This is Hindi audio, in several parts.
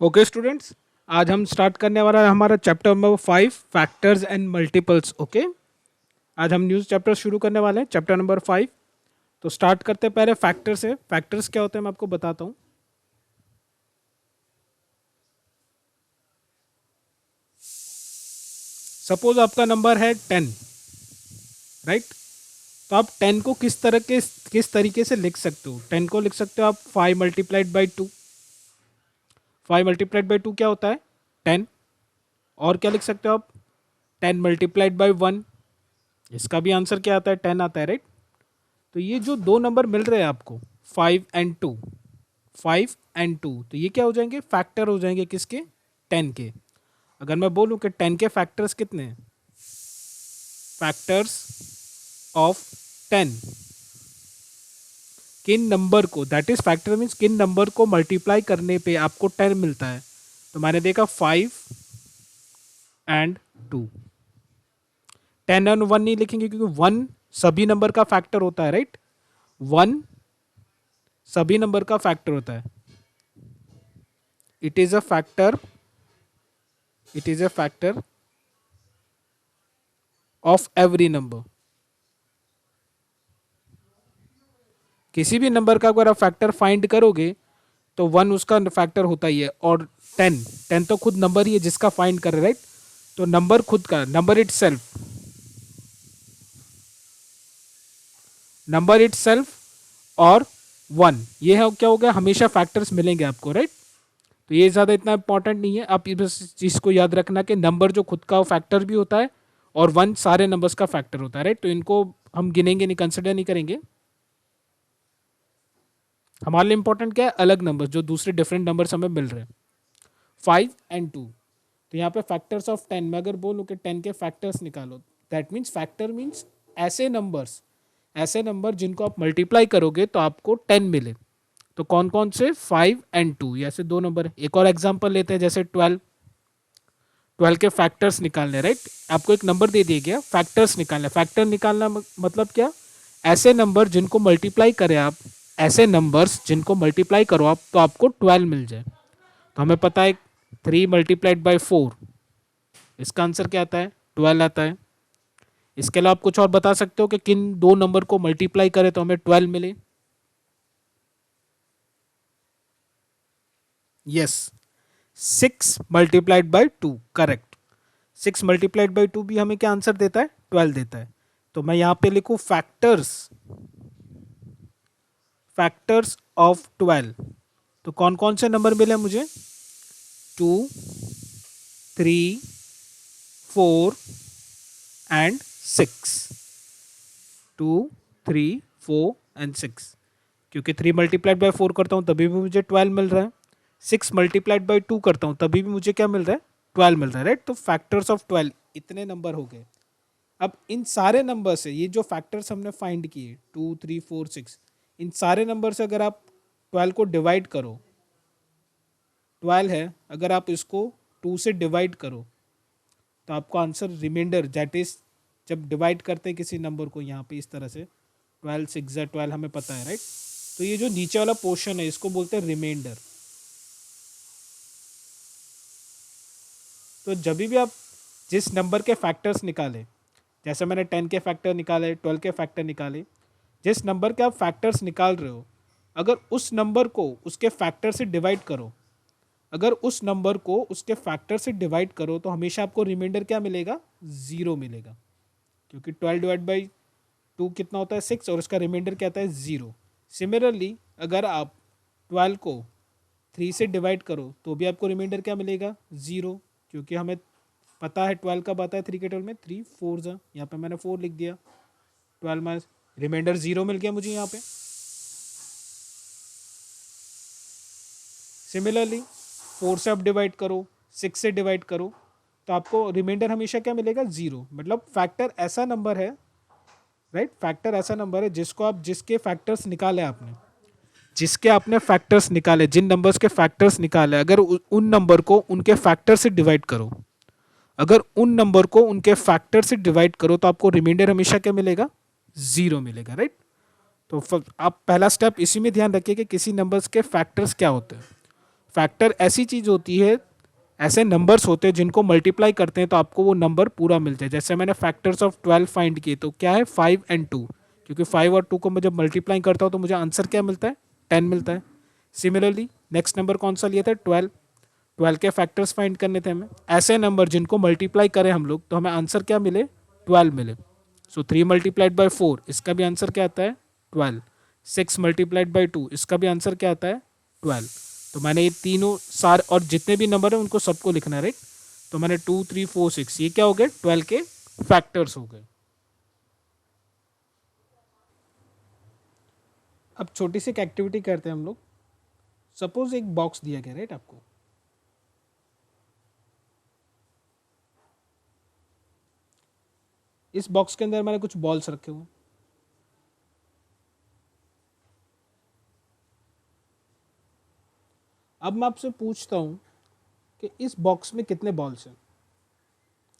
ओके स्टूडेंट्स, आज हम स्टार्ट करने वाला है हमारा chapter number 5 factors and multiples. Okay, आज हम न्यूज़ चैप्टर शुरू करने वाले हैं, चैप्टर नंबर 5। तो स्टार्ट करते हैं पहले फैक्टर से। फैक्टर्स क्या होते हैं मैं आपको बताता हूँ। सपोज आपका नंबर है 10, राइट। तो आप 10 को किस तरीके से लिख सकते हो? 10 को लिख सकते हो आप 5 मल्टीप्लाइड बाई 2। 5 मल्टीप्लाइड बाई 2 क्या होता है? 10। और क्या लिख सकते हो आप? 10 मल्टीप्लाइड बाई 1। इसका भी आंसर क्या आता है? 10 आता है, राइट। तो ये जो दो नंबर मिल रहे हैं आपको, 5 and 2, 5 and 2, तो ये क्या हो जाएंगे? फैक्टर हो जाएंगे किसके? 10 के। अगर मैं बोलूं कि 10 के फैक्टर्स कितने हैं? फैक्टर्स ऑफ 10, किन नंबर को, दैट इज फैक्टर मीन्स किन नंबर को मल्टीप्लाई करने पे आपको 10 मिलता है। तो मैंने देखा 5 and 2। 10 और 1 नहीं लिखेंगे क्योंकि 1 सभी नंबर का फैक्टर होता है, राइट। 1 सभी नंबर का फैक्टर होता है। It is a factor, it is a factor of every number. किसी भी नंबर का अगर आप फैक्टर फाइंड करोगे तो 1 उसका फैक्टर होता ही है। और 10, 10 तो खुद नंबर ही है जिसका फाइंड कर रहे, राइट। तो नंबर खुद का, number it self, number it self और 1, ये है क्या हो गया? हमेशा फैक्टर्स मिलेंगे आपको, राइट। तो ये ज़्यादा इतना इंपॉर्टेंट नहीं है। आप इस चीज़ को याद रखना कि नंबर जो खुद का फैक्टर भी होता है और 1 सारे नंबर्स का फैक्टर होता है, राइट। तो इनको हम गिनेंगे नहीं, कंसिडर नहीं करेंगे। हमारे लिए इंपॉर्टेंट क्या है? अलग नंबर जो दूसरे डिफरेंट नंबर्स हमें मिल रहे हैं। 5 and 2, तो यहाँ पे फैक्टर्स ऑफ 10, मैं अगर बोलूँ कि 10 के फैक्टर्स निकालो, दैट मीन्स फैक्टर मीन्स ऐसे नंबर्स, ऐसे नंबर जिनको आप मल्टीप्लाई करोगे तो आपको 10 मिले। तो कौन कौन से? 5 and 2, ये ऐसे दो नंबर है। एक और एग्जांपल लेते हैं, जैसे 12। 12 के फैक्टर्स निकालने, राइट। आपको एक नंबर दे दिया गया, फैक्टर्स निकालने। फैक्टर निकालना मतलब क्या? ऐसे नंबर जिनको मल्टीप्लाई करें आप, ऐसे नंबर्स जिनको मल्टीप्लाई करो आप तो आपको 12 मिल जाए। तो हमें पता है 3 × 4, इसका आंसर क्या आता है? 12 आता है। इसके अलावा आप कुछ और बता सकते हो कि किन दो नंबर को मल्टीप्लाई करें तो हमें 12 मिले? Yes, 6 × 2, correct. 6 × 2 भी हमें क्या आंसर देता है? 12 देता है। तो मैं यहां पे लिखूं फैक्टर्स, फैक्टर्स ऑफ 12। तो कौन कौन से नंबर मिले मुझे? 2, 3, 4 and 6। 2, 3, 4 and 6, क्योंकि 3 × 4 करता हूं तभी भी मुझे 12 मिल रहा है। 6 × 2 करता हूं तभी भी मुझे क्या मिल रहा है? 12 मिल रहा है, राइट। तो फैक्टर्स ऑफ 12 इतने नंबर हो गए। अब इन सारे नंबर से, ये जो फैक्टर्स हमने फाइंड किए 2, 3, 4, 6, इन सारे नंबर से अगर आप 12 को डिवाइड करो, 12 है, अगर आप इसको 2 से डिवाइड करो तो आपको आंसर रिमाइंडर, दैट इज जब डिवाइड करते हैं किसी नंबर को यहाँ पे इस तरह से, 12 6 12 हमें पता है, राइट। तो ये जो नीचे वाला पोर्शन है इसको बोलते हैं रिमाइंडर। तो जब भी आप जिस नंबर के फैक्टर्स निकाले, जैसे मैंने 10 के फैक्टर निकाले, 12 के फैक्टर निकाले, जिस नंबर के आप फैक्टर्स निकाल रहे हो, अगर उस नंबर को उसके फैक्टर से डिवाइड करो, अगर उस नंबर को उसके फैक्टर से डिवाइड करो तो हमेशा आपको रिमाइंडर क्या मिलेगा? 0 मिलेगा, क्योंकि 12 ÷ 2 कितना होता है? 6, और उसका रिमाइंडर क्या आता है? 0। सिमिलरली अगर आप 12 को 3 से डिवाइड करो तो भी आपको रिमाइंडर क्या मिलेगा? 0, क्योंकि हमें पता है 12 कब आता है 3 के टेबल में? 3 4 जा, यहाँ पे मैंने 4 लिख दिया। 12 में रिमाइंडर 0 मिल गया मुझे यहाँ पे। सिमिलरली 4 से आप डिवाइड करो, 6 से डिवाइड करो तो आपको रिमाइंडर हमेशा क्या मिलेगा? 0। मतलब फैक्टर ऐसा नंबर है, राइट। फैक्टर ऐसा नंबर है जिसको आप, जिसके फैक्टर्स निकाले आपने, जिसके आपने फैक्टर्स निकाले, जिन नंबर्स के फैक्टर्स निकाले, अगर उन नंबर को उनके फैक्टर से डिवाइड करो, अगर उन नंबर को उनके फैक्टर से डिवाइड करो तो आपको रिमाइंडर हमेशा क्या मिलेगा? 0 मिलेगा, राइट। तो आप पहला स्टेप इसी में ध्यान रखिए कि किसी नंबर्स के फैक्टर्स क्या होते हैं। फैक्टर ऐसी चीज होती है, ऐसे नंबर्स होते हैं जिनको मल्टीप्लाई करते हैं तो आपको वो नंबर पूरा मिलता है। जैसे मैंने फैक्टर्स ऑफ 12 फाइंड किए तो क्या है 5 एंड 2, क्योंकि 5 और 2 को मैं जब मल्टीप्लाई करता हूँ तो मुझे आंसर क्या मिलता है 10 मिलता है। सिमिलरली नेक्स्ट नंबर कौन सा लिया था 12, 12 के फैक्टर्स फाइंड करने थे हमें। ऐसे नंबर जिनको मल्टीप्लाई करें हम लोग तो हमें आंसर क्या मिले 12 मिले। सो 3 मल्टीप्लाइड बाई 4 इसका भी आंसर क्या आता है 12। 6 मल्टीप्लाइड बाई 2 इसका भी आंसर क्या आता है 12। तो मैंने ये तीनों सार और जितने भी नंबर है उनको सबको लिखना है, राइट। तो मैंने 2 3 4 6 ये क्या हो गए 12 के फैक्टर्स हो गए। अब छोटी सी एक एक्टिविटी करते हैं हम लोग। सपोज एक बॉक्स दिया गया, राइट आपको। इस बॉक्स के अंदर मैंने कुछ बॉल्स रखे हुए हैं। अब मैं आपसे पूछता हूं कि इस बॉक्स में कितने बॉल्स हैं,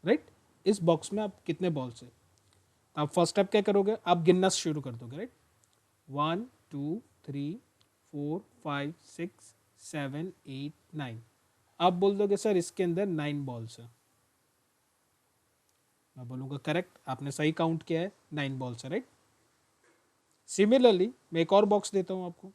राइट। इस बॉक्स में आप कितने बॉल्स हैं। आप फर्स्ट स्टेप क्या करोगे, आप गिनना शुरू कर दोगे, राइट। 1 2 3 4 5 6 7 8 9। आप बोल दोगे सर इसके अंदर 9 बॉल्स हैं। मैं बोलूँगा करेक्ट, आपने सही काउंट किया है, 9 बॉल्स है, राइट। सिमिलरली मैं एक और बॉक्स देता हूँ आपको।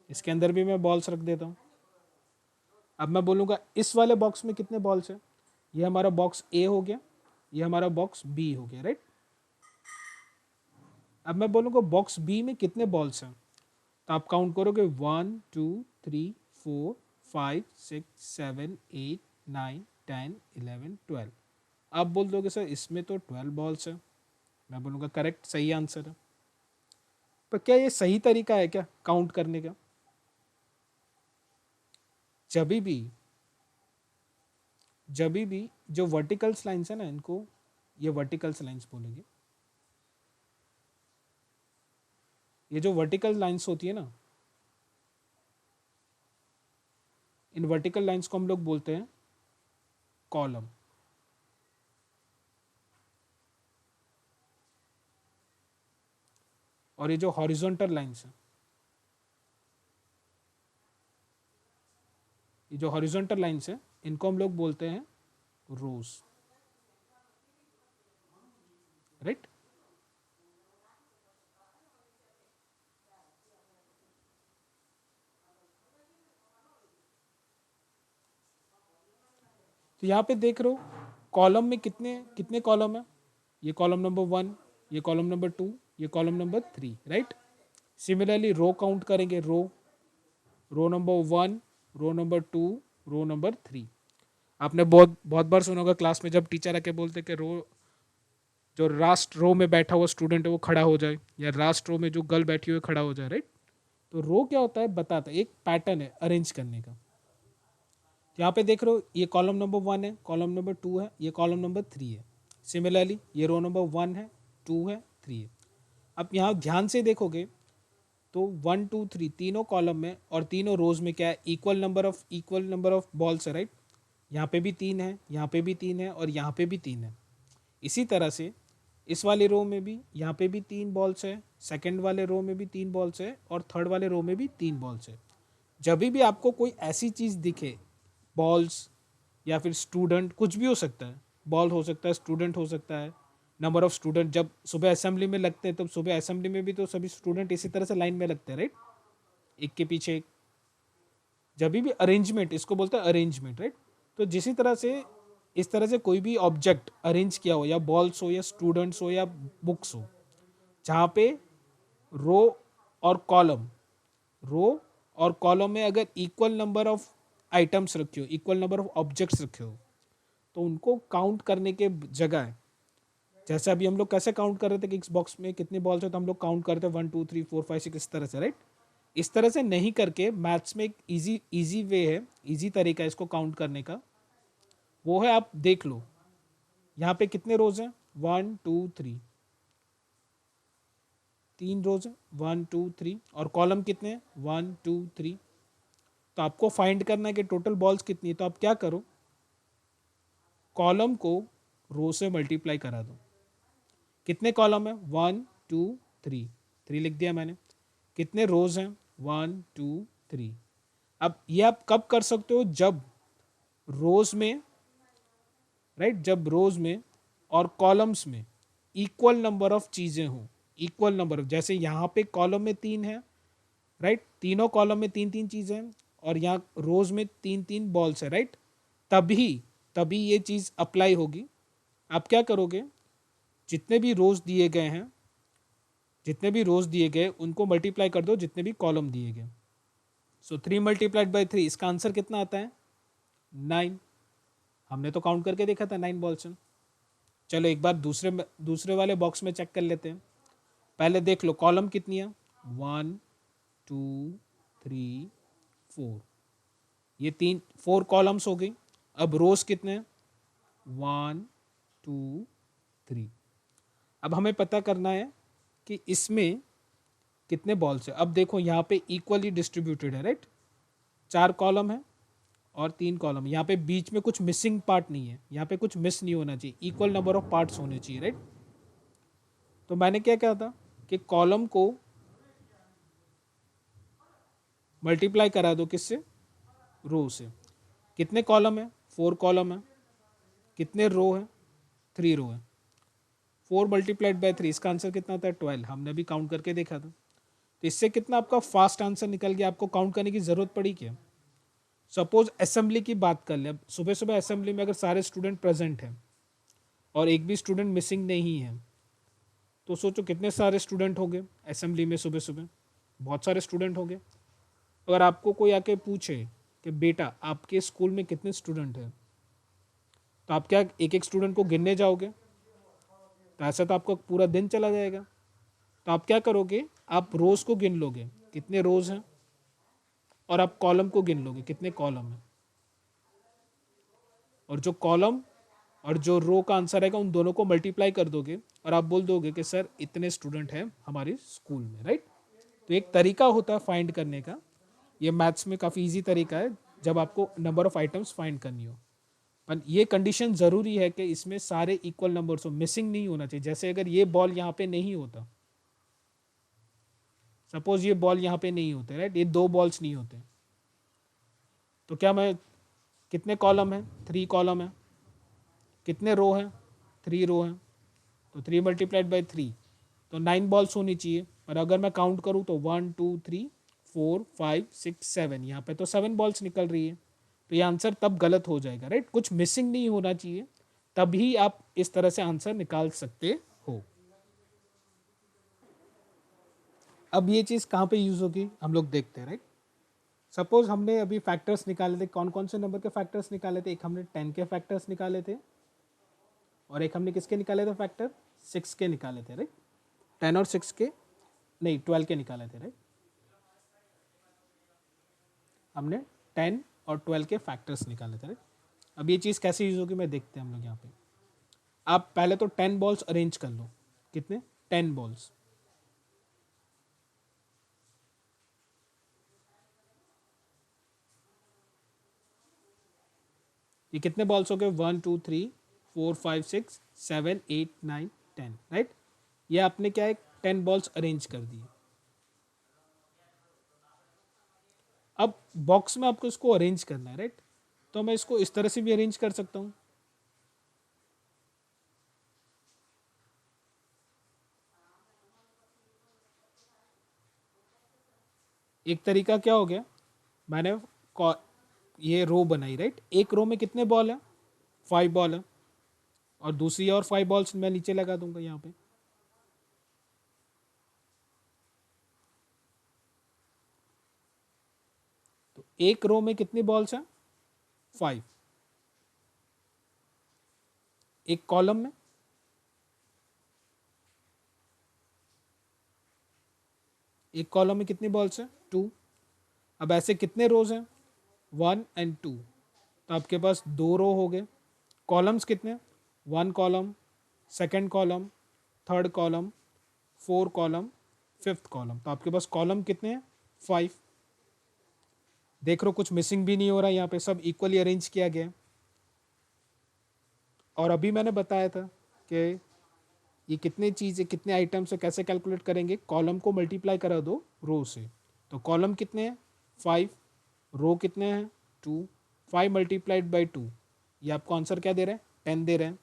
इसके अंदर भी मैं बॉल्स रख देता हूँ। अब मैं बोलूँगा इस वाले बॉक्स में कितने बॉल्स हैं। ये हमारा बॉक्स ए हो गया, ये हमारा बॉक्स बी हो गया, राइट। अब मैं बोलूँगा बॉक्स बी में कितने बॉल्स हैं। तो आप काउंट करोगे 1 2 3 4 5 6 7 8 9 10 11 12। आप बोल दोगे सर इसमें तो 12 बॉल्स हैं। मैं बोलूँगा करेक्ट, सही आंसर है। पर क्या ये सही तरीका है क्या काउंट करने का। जब भी जो वर्टिकल्स लाइंस है ना, इनको ये वर्टिकल्स लाइंस बोलेंगे। ये जो वर्टिकल लाइंस होती है ना, इन वर्टिकल लाइंस को हम लोग बोलते हैं कॉलम। और ये जो हॉरिजॉन्टल लाइंस है, ये जो हॉरिजॉन्टल लाइंस है इनको हम लोग बोलते हैं रोज, राइट। तो यहाँ पे देख रहे हो कॉलम में कितने कितने कॉलम है। ये कॉलम नंबर 1, ये कॉलम नंबर 2, ये column number 3, right. Similarly row count करेंगे, row number 1, row number 2, row number 3। आपने बहुत बहुत बार सुना होगा क्लास में जब टीचर आके बोलते कि रो जो लास्ट रो में बैठा हुआ स्टूडेंट है वो खड़ा हो जाए, या लास्ट रो में जो गर्ल बैठी हुई है खड़ा हो जाए, राइट। तो रो क्या होता है बताता है, एक पैटर्न है अरेंज करने का। यहाँ पे देख रहे हो ये कॉलम नंबर 1 है, कॉलम नंबर 2 है, ये कॉलम नंबर 3 है। सिमिलरली ये रो नंबर 1 है, 2 है, 3 है। अब यहाँ ध्यान से देखोगे तो 1 2 3 तीनों कॉलम में और तीनों रोज में क्या है इक्वल नंबर ऑफ बॉल्स है, राइट। यहाँ पे भी 3 है, यहाँ पे भी 3 है और यहाँ पे भी 3 है। इसी तरह से इस वाले रो में भी यहाँ पे भी 3 बॉल्स है, सेकंड वाले रो में भी 3 बॉल्स है और थर्ड वाले रो में भी 3 बॉल्स है। जब भी आपको कोई ऐसी चीज़ दिखे, बॉल्स या फिर स्टूडेंट, कुछ भी हो सकता है, बॉल हो सकता है, स्टूडेंट हो सकता है, नंबर ऑफ स्टूडेंट। जब सुबह असेंबली में लगते हैं तब सुबह असेंबली में भी तो सभी स्टूडेंट इसी तरह से लाइन में लगते हैं, राइट, एक के पीछे एक। जब भी अरेंजमेंट, इसको बोलते हैं अरेंजमेंट, राइट। तो जिसी तरह से इस तरह से कोई भी ऑब्जेक्ट अरेंज किया हो, या बॉल्स हो या स्टूडेंट्स हो या बुक्स हो, जहाँ पे रो और कॉलम, रो और कॉलम में अगर इक्वल नंबर ऑफ आइटम्स रखे हो, इक्वल नंबर ऑफ ऑब्जेक्ट्स रखे हो, तो उनको काउंट करने के जगह, जैसे अभी हम लोग कैसे काउंट कर रहे थे कि इस बॉक्स में कितने बॉल्स है, तो हम लोग काउंट करते हैं 1 2 3 4 5 6 इस तरह से, राइट। इस तरह से नहीं करके मैथ्स में एक इजी वे है, इजी तरीका है इसको काउंट करने का। वो है, आप देख लो यहाँ पे कितने रोज हैं 1 2 3, 3 रोज हैं 1 2 3, और कॉलम कितने हैं 1 2 3। तो आपको फाइंड करना है कि टोटल बॉल्स कितनी है। तो आप क्या करो, कॉलम को रो से मल्टीप्लाई करा दो। कितने कॉलम है? 1 2 3, 3 लिख दिया मैंने। कितने रोज हैं? 1 2 3। अब ये आप कब कर सकते हो? जब रोज में, राइट, जब रोज में और कॉलम्स में इक्वल नंबर ऑफ चीजें हो, इक्वल नंबर ऑफ, जैसे यहाँ पे कॉलम में 3 है, राइट, तीनों कॉलम में 3 3 चीजें हैं और यहाँ रोज में 3 3 बॉल्स है, राइट, तभी तभी ये चीज अप्लाई होगी। आप क्या करोगे? जितने भी रोज दिए गए हैं, जितने भी रोज दिए गए उनको मल्टीप्लाई कर दो जितने भी कॉलम दिए गए। सो 3 मल्टीप्लाइड बाई 3, इसका आंसर कितना आता है? 9। हमने तो काउंट करके देखा था 9 बॉल्स हैं। चलो एक बार दूसरे वाले बॉक्स में चेक कर लेते हैं। पहले देख लो कॉलम कितनी है? 1 2 3 4, ये 4 कॉलम्स हो गई। अब रोज कितने हैं? 1 2 3। अब हमें पता करना है कि इसमें कितने बॉल्स है। अब देखो यहाँ पे इक्वली डिस्ट्रीब्यूटेड है, राइट, 4 कॉलम है और 3 कॉलम। यहाँ पे बीच में कुछ मिसिंग पार्ट नहीं है, यहाँ पे कुछ मिस नहीं होना चाहिए, इक्वल नंबर ऑफ पार्ट्स होने चाहिए, राइट। तो मैंने क्या कहा था कि कॉलम को मल्टीप्लाई करा दो किससे? रो से। कितने कॉलम है? 4 कॉलम है। कितने रो है? 3 रो है। 4 मल्टीप्लाइड बाय 3, इसका आंसर कितना आता है? 12। हमने अभी काउंट करके देखा था। तो इससे कितना आपका फास्ट आंसर निकल गया? आपको काउंट करने की जरूरत पड़ी क्या? सपोज असेंबली की बात कर ले, अब सुबह सुबह असेंबली में अगर सारे स्टूडेंट प्रेजेंट हैं और एक भी स्टूडेंट मिसिंग नहीं है, तो सोचो कितने सारे स्टूडेंट होंगे असेंबली में सुबह सुबह। बहुत सारे स्टूडेंट होंगे। अगर आपको कोई आके पूछे कि बेटा आपके स्कूल में कितने स्टूडेंट हैं, तो आप क्या एक एक स्टूडेंट को गिनने जाओगे? तो ऐसा तो आपका पूरा दिन चला जाएगा। तो आप क्या करोगे? आप रोज को गिन लोगे, कितने रोज हैं, और आप कॉलम को गिन लोगे, कितने कॉलम हैं। और जो कॉलम और जो रो का आंसर आएगा उन दोनों को मल्टीप्लाई कर दोगे और आप बोल दोगे कि सर इतने स्टूडेंट हैं हमारे स्कूल में, राइट। तो एक तरीका होता है फाइंड करने का। ये मैथ्स में काफ़ी इजी तरीका है जब आपको नंबर ऑफ आइटम्स फाइंड करनी हो। पर ये कंडीशन ज़रूरी है कि इसमें सारे इक्वल नंबर्स हो, मिसिंग नहीं होना चाहिए। जैसे अगर ये बॉल यहाँ पे नहीं होता, सपोज ये बॉल यहाँ पे नहीं होते, राइट, ये 2 बॉल्स नहीं होते, तो क्या मैं, कितने कॉलम है? 3 कॉलम है। कितने रो हैं? 3 रो हैं। तो 3 मल्टीप्लाइड बाई 3, तो 9 बॉल्स होनी चाहिए। पर अगर मैं काउंट करूँ तो 1 2 3 4 5 6 7, यहाँ पे तो 7 बॉल्स निकल रही है। तो ये आंसर तब गलत हो जाएगा, राइट, कुछ मिसिंग नहीं होना चाहिए, तभी आप इस तरह से आंसर निकाल सकते हो। अब ये चीज़ कहाँ पे यूज़ होगी हम लोग देखते हैं, राइट। सपोज हमने अभी फैक्टर्स निकाले थे, कौन कौन से नंबर के फैक्टर्स निकाले थे? एक हमने 10 के फैक्टर्स निकाले थे और एक हमने किसके निकाले थे फैक्टर? 6 के निकाले थे, राइट। 10 और 6 के नहीं, 12 के निकाले थे, राइट। हमने 10 और 12 के फैक्टर्स निकाले थे, राइट। अब ये चीज़ कैसे यूज होगी मैं देखते हैं हम लोग यहाँ पे। आप पहले तो 10 बॉल्स अरेंज कर लो। कितने? 10 बॉल्स। ये कितने बॉल्स हो गए? 1 2 3 4 5 6 7 8 9 10, राइट। ये आपने क्या है, 10 बॉल्स अरेंज कर दिए। अब बॉक्स में आपको इसको अरेंज करना है, राइट। तो मैं इसको इस तरह से भी अरेंज कर सकता हूँ। एक तरीका क्या हो गया, मैंने ये रो बनाई, राइट। एक रो में कितने बॉल है? 5 बॉल है। और दूसरी और 5 बॉल्स मैं नीचे लगा दूंगा यहाँ पे। तो एक रो में कितनी बॉल्स हैं? 5। एक कॉलम में, एक कॉलम में कितनी बॉल्स हैं? 2। अब ऐसे कितने रोज हैं? 1 एंड 2। तो आपके पास 2 रो हो गए। कॉलम्स कितने? 1 column, second column, third column, 4 column, fifth column. तो आपके पास कॉलम कितने हैं? 5। देख लो कुछ मिसिंग भी नहीं हो रहा, यहाँ पे सब इक्वली अरेंज किया गया है। और अभी मैंने बताया था कि ये कितने चीज़ें कितने आइटम से कैसे कैलकुलेट करेंगे, कॉलम को मल्टीप्लाई करा दो रो से। तो कॉलम कितने हैं 5, रो कितने हैं 2, 5 मल्टीप्लाइड बाई 2, ये आपको आंसर क्या दे रहे हैं 10 दे रहे हैं।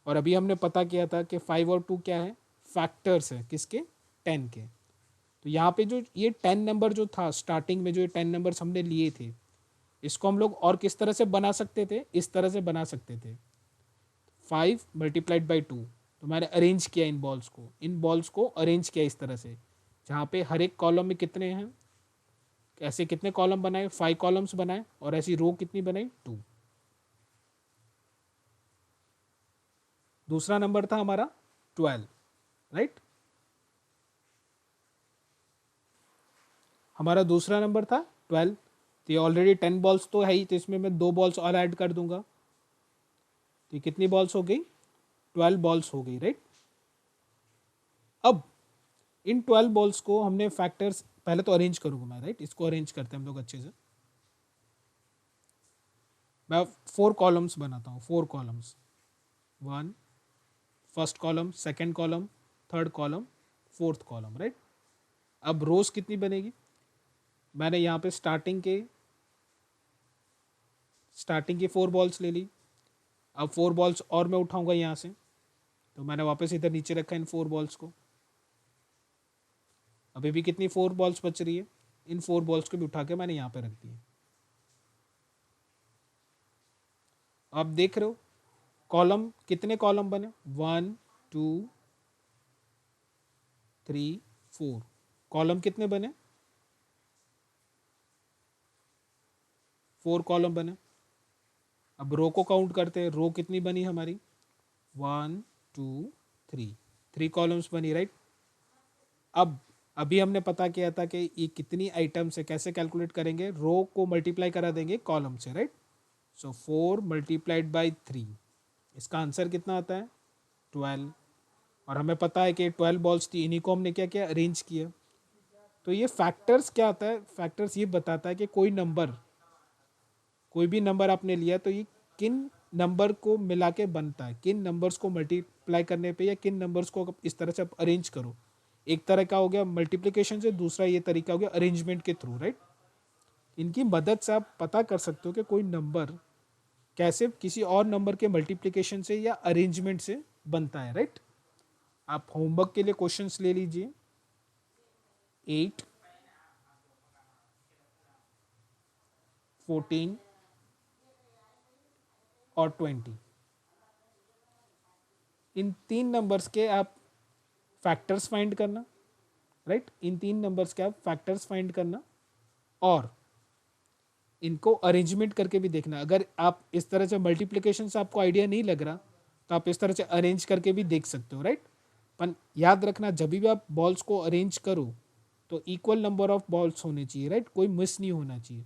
और अभी हमने पता किया था कि 5 और 2 क्या है, फैक्टर्स है किसके 10 के। तो यहाँ पे जो ये 10 नंबर जो था स्टार्टिंग में, जो ये 10 नंबर्स हमने लिए थे, इसको हम लोग और किस तरह से बना सकते थे, इस तरह से बना सकते थे 5 मल्टीप्लाइड बाई 2। तो मैंने अरेंज किया इन बॉल्स को अरेंज किया इस तरह से, जहाँ पे हर एक कॉलम में कितने हैं, ऐसे कितने कॉलम बनाए 5 कॉलम्स बनाए, और ऐसी रो कितनी बनाई 2। दूसरा नंबर था हमारा 12, राइट। हमारा दूसरा नंबर था 12। तो ये ऑलरेडी 10 बॉल्स तो है ही, तो इसमें मैं 2 बॉल्स और ऐड कर दूंगा। तो कितनी बॉल्स हो गई 12 बॉल्स हो गई, राइट। अब इन 12 बॉल्स को हमने फैक्टर्स पहले तो अरेंज करूंगा मैं, राइट। इसको अरेंज करते हैं हम लोग अच्छे से। मैं 4 कॉलम्स बनाता हूँ, 4 columns, 1 first column, second column, third column, fourth column, right. अब रोज कितनी बनेगी, मैंने यहाँ पे स्टार्टिंग की 4 बॉल्स ले ली। अब 4 बॉल्स और मैं उठाऊंगा यहाँ से, तो मैंने वापस इधर नीचे रखा इन 4 बॉल्स को। अभी भी कितनी 4 बॉल्स बच रही है, इन 4 बॉल्स को भी उठा के मैंने यहाँ पे रख दिया। आप देख रहे हो कॉलम, कितने कॉलम बने 1 2 3 4, कॉलम कितने बने 4 कॉलम बने। अब रो को काउंट करते हैं, रो कितनी बनी हमारी 1 2 3, 3 कॉलम्स बनी, राइट। अब अभी हमने पता किया था कि ये कितनी आइटम से कैसे कैलकुलेट करेंगे, रो को मल्टीप्लाई करा देंगे कॉलम से, राइट। सो 4 मल्टीप्लाइड बाई 3, इसका आंसर कितना आता है 12। और हमें पता है कि 12 बॉल्स थी, इन्हीं को हमने क्या किया अरेंज किया। तो ये फैक्टर्स क्या आता है, फैक्टर्स ये बताता है कि कोई भी नंबर आपने लिया तो ये किन नंबर को मिला के बनता है, किन नंबर्स को मल्टीप्लाई करने पे या किन नंबर्स को इस तरह से आप अरेंज करो। एक तरह का हो गया मल्टीप्लिकेशन से, दूसरा ये तरीका हो गया अरेंजमेंट के थ्रू, राइट। इनकी मदद से आप पता कर सकते हो कि कोई नंबर कैसे किसी और नंबर के मल्टीप्लिकेशन से या अरेंजमेंट से बनता है, राइट। आप होमवर्क के लिए क्वेश्चंस ले लीजिए। 8 14 और 20, इन 3 नंबर्स के आप फैक्टर्स फाइंड करना, राइट। इन 3 नंबर्स के आप फैक्टर्स फाइंड करना और इनको अरेंजमेंट करके भी देखना। अगर आप इस तरह से मल्टीप्लिकेशन से आपको आइडिया नहीं लग रहा, तो आप इस तरह से अरेंज करके भी देख सकते हो, राइट। पर याद रखना जब भी आप बॉल्स को अरेंज करो तो इक्वल नंबर ऑफ बॉल्स होने चाहिए, राइट, कोई मिस नहीं होना चाहिए।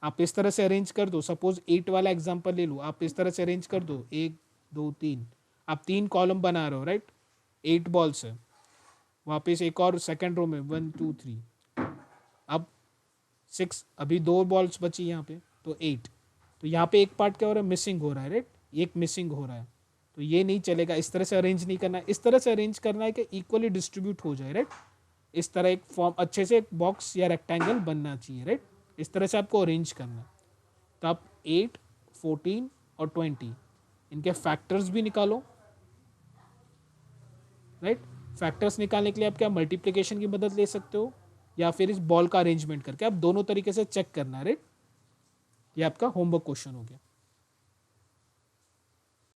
आप इस तरह से अरेंज कर दो, सपोज 8 वाला एग्जांपल ले लो, आप इस तरह से अरेंज कर दो 1 2 3, आप 3 कॉलम बना रहे हो, राइट, 8 बॉल्स है। वापस एक और सेकंड रो में 1 2 3, अब 6, अभी 2 बॉल्स बची यहाँ पे, तो 8। तो यहाँ पे एक पार्ट क्या हो रहा है मिसिंग हो रहा है, राइट, एक मिसिंग हो रहा है। तो ये नहीं चलेगा, इस तरह से अरेंज नहीं करना है। इस तरह से अरेंज करना है कि इक्वली डिस्ट्रीब्यूट हो जाए, राइट। इस तरह एक फॉर्म अच्छे से एक बॉक्स या रेक्टेंगल बनना चाहिए, राइट। इस तरह से आपको अरेंज करना है। तो आप 8 14 और 20 इनके फैक्टर्स भी निकालो, राइट। फैक्टर्स निकालने के लिए आप क्या मल्टीप्लिकेशन की मदद ले सकते हो या फिर इस बॉल का अरेंजमेंट करके, आप दोनों तरीके से चेक करना है, राइट। ये आपका होमवर्क क्वेश्चन हो गया।